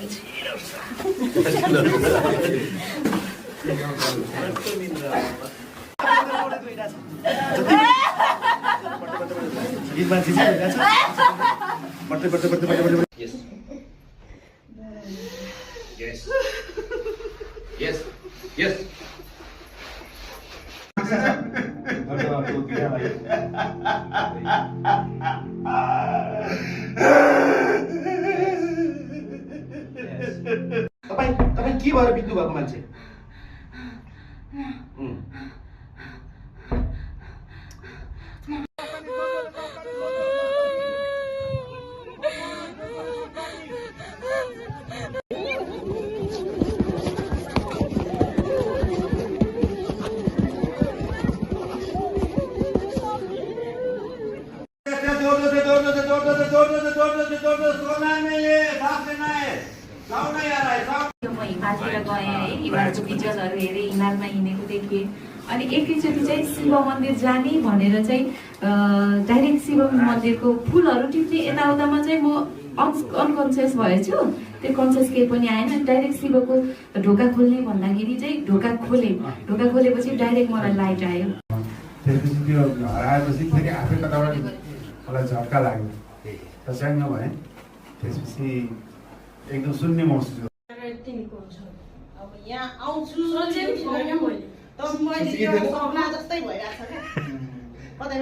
मान्छे Yes. Yes. तपाईं के भएर बित्नु भएको मान्छे? म हिमालतिर गएँ है, हिमालको भिजुअलहरू हेरेँ, हिमालमा हिँडेको देखेँ। अनि एकैचोटि चाहिँ शिव मन्दिर जाने भनेर चाहिँ डाइरेक्ट शिव मन्दिरको फुलहरू टिप्ने यताउतामा चाहिँ म अनकन्सियस भएछु। त्यो कन्सियस केही पनि आएन। डाइरेक्ट शिवको ढोका खोल्ने भन्दाखेरि चाहिँ ढोका खोलेपछि डाइरेक्ट मलाई लाइट आयो। त्यसपछि त्यो हराएपछि फेरि आफै कताबाट मलाई झट्का लाग्यो, तस्याङ्ग भएँ। त्यसपछि एकदम शून्य महसुस गर्यो। अब यहाँ आउँछु तर मैले एउटा सपना जस्तै भइरहेको छ क्या। कतै